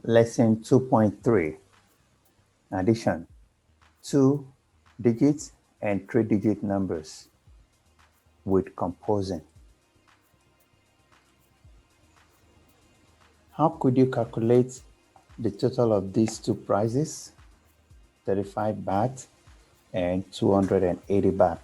Lesson 2.3, addition, 2-digit and 3-digit numbers with composing. How could you calculate the total of these two prices, 35 baht and 280 baht?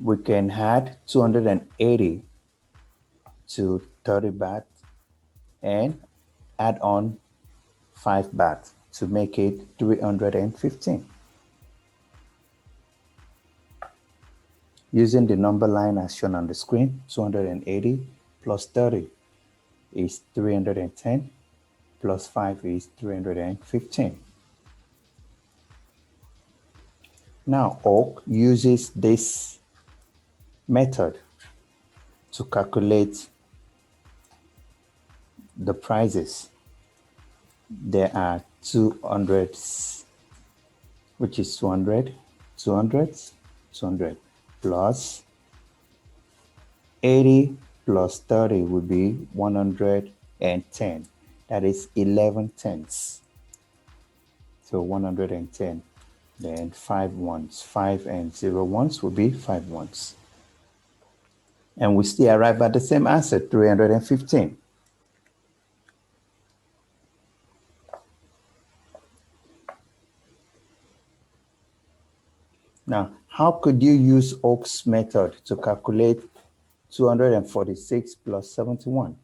We can add 280 to 30 baht and add on 5 baht to make it 315. Using the number line as shown on the screen, 280 plus 30 is 310, plus 5 is 315. Now, Oak uses this method to calculate the prices. There are 200s, which is 200, 200s, 200, plus 80 plus 30 would be 110. That is 11 tenths. So 110. Then 5 ones. 5 and 0 ones will be 5 ones. And we still arrive at the same answer, 315. Now, how could you use Oak's method to calculate 246 plus 71?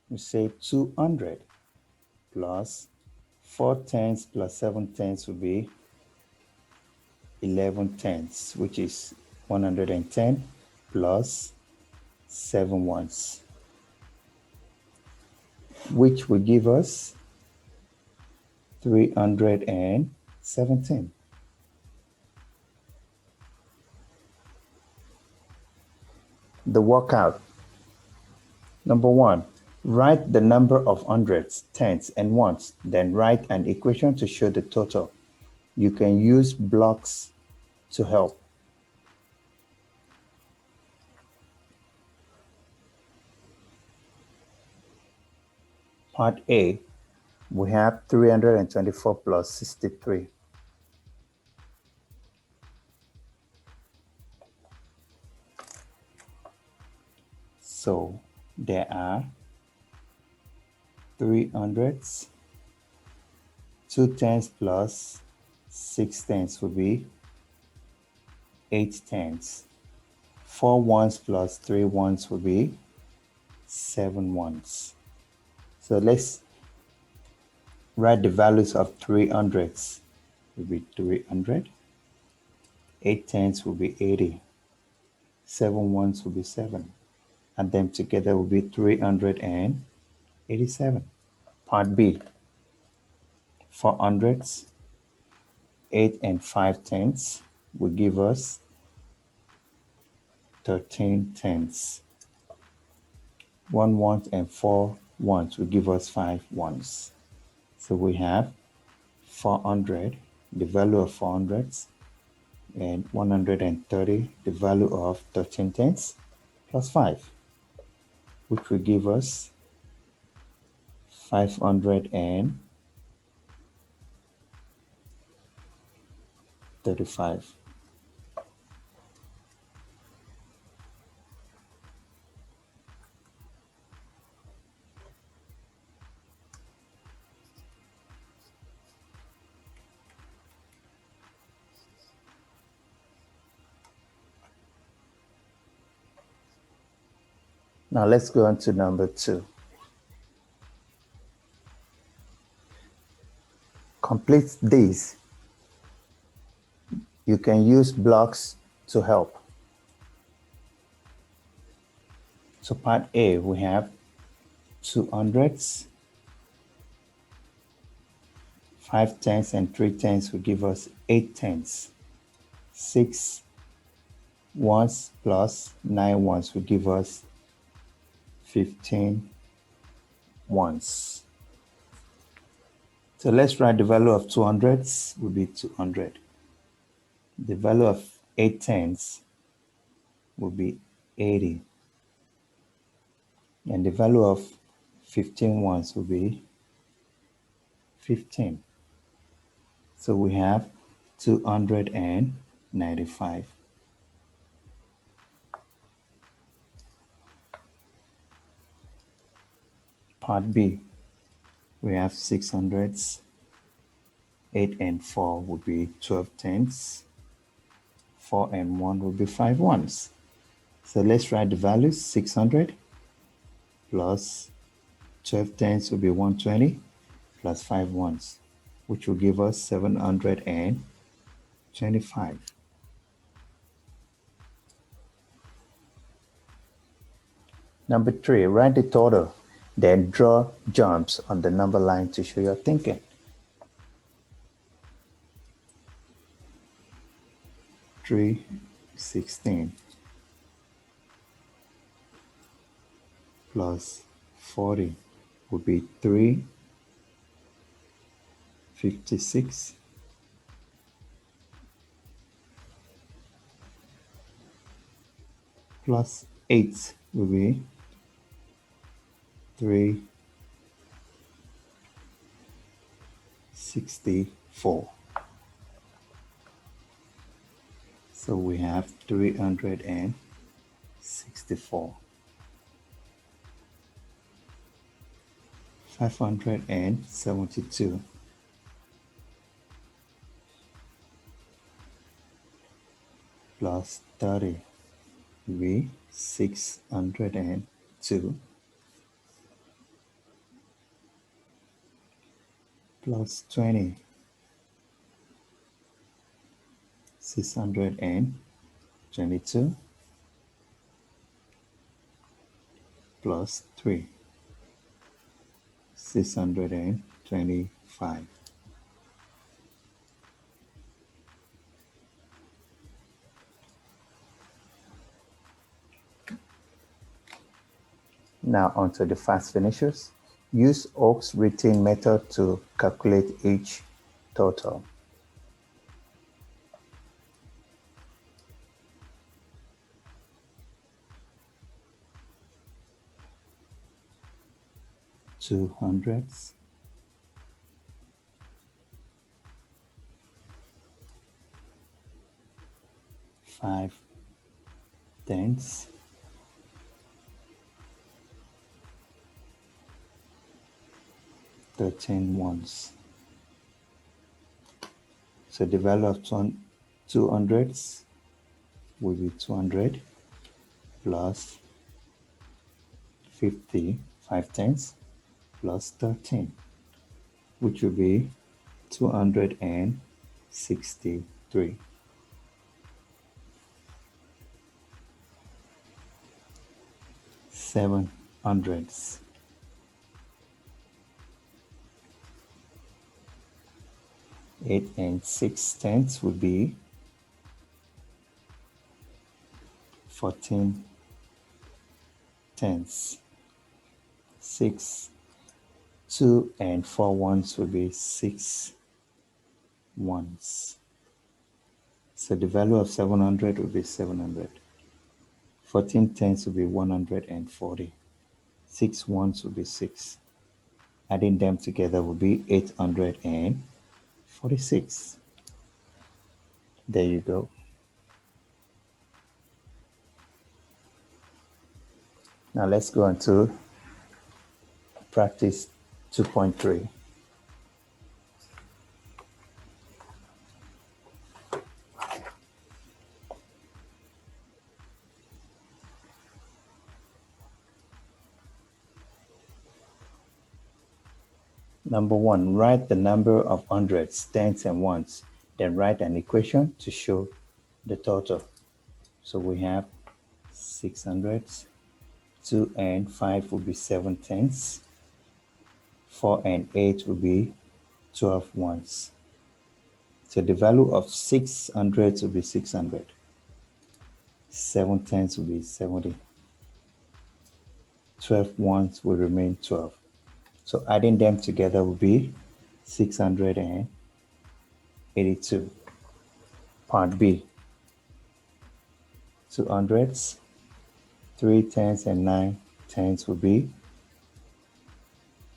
We say 200 plus 4 tenths plus 7 tenths would be 11 tenths, which is 110 plus 7 ones, which will give us 317. The workout. Number 1, write the number of hundreds, tenths, and ones, then write an equation to show the total. You can use blocks to help. Part A, we have 324 plus 63. So there are 3 hundredths, 2 tenths plus 6 tenths will be 8 tenths. 4 ones plus 3 ones will be 7 ones. So let's write the values of 3 hundredths. Will be 300. 8 tenths will be 80. 7 ones will be 7. And them together will be 387. Part B, 4 hundredths, 8 and 5 tenths will give us 13 tenths. 1 one and 4 ones will give us 5 ones. So we have 400, the value of 4 hundredths, and 130, the value of 13 tenths, plus 5, which will give us 535. Now let's go on to number 2. Complete these. You can use blocks to help. So part A, we have 2 hundredths, 5 tenths and 3 tenths will give us 8 tenths. 6 ones plus 9 ones will give us 15 ones. So let's write the value of 2 hundredths will be 200. The value of 8 tenths will be 80. And the value of 15 ones will be 15. So we have 295. Part B, we have 600s. 8 and 4 would be 12 tenths. 4 and 1 would be 5 ones. So let's write the values. 600 plus 12 tenths will be 120 plus 5 ones, which will give us 725. Number 3, write the total, then draw jumps on the number line to show your thinking. 316 plus 40 would be 356 plus 8 will be 364. So we have 364. 572 plus 30 will be 602 plus 20, 622 plus 3, 625. Now onto the fast finishers. Use Oak's routine method to calculate each total. Two hundredths, 5 tenths, 13 ones. So the value of 2 hundredths will be 200 plus 50, 5 tenths plus 13, which will be 263. 7 hundredths, 8 and 6 tenths would be 14 tenths. 6, 2 and 4 ones would be 6 ones. So the value of 700 would be 700. 14 tenths would be 140. 6 ones would be 6. Adding them together would be 846. There you go. Now let's go on to practice 2.3. Number 1, write the number of hundreds, tenths, and ones. Then write an equation to show the total. So we have 6 hundredths, 2 and 5 will be 7 tenths, 4 and 8 will be 12 ones. So the value of 6 hundredths will be 600. 7 tenths will be 70. 12 ones will remain 12. So adding them together will be 682. Part B. Two hundreds, three tens, and nine tens will be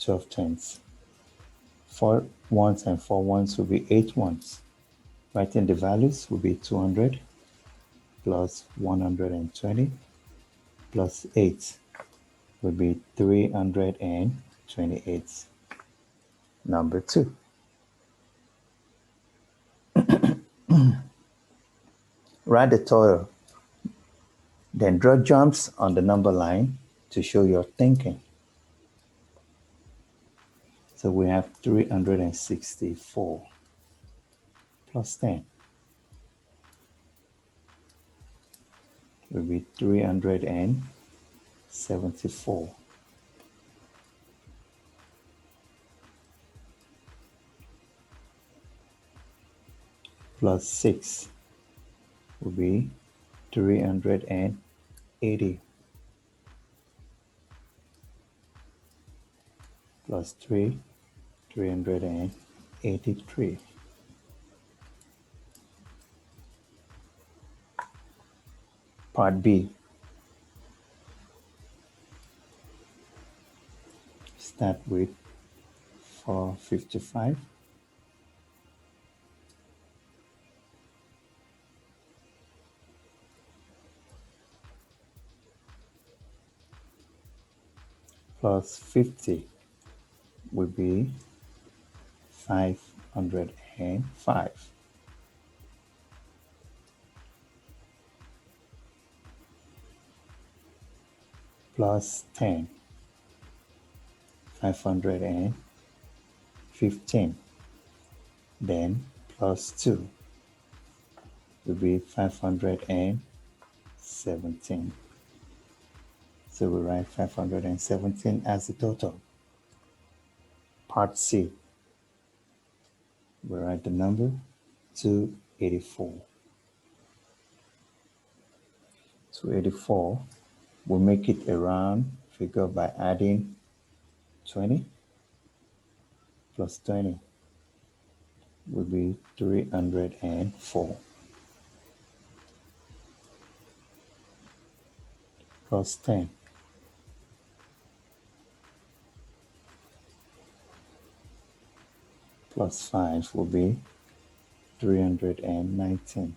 12 tens. Four ones and four ones will be 8 ones. Writing the values will be 200 plus 120 plus 8 will be 328. Number 2. Write the total, then draw jumps on the number line to show your thinking. So we have 364 plus 10 will be 374. Plus 6 will be 380. Plus 3, 383. Part B. Start with 455. Plus 50 will be 505. Plus 10, 515. Then plus 2 will be 517. So we write 517 as the total. Part C. We write the number 284. 284, we make it a round figure by adding 20 plus 20 will be 304 plus 10 plus 5 will be 319.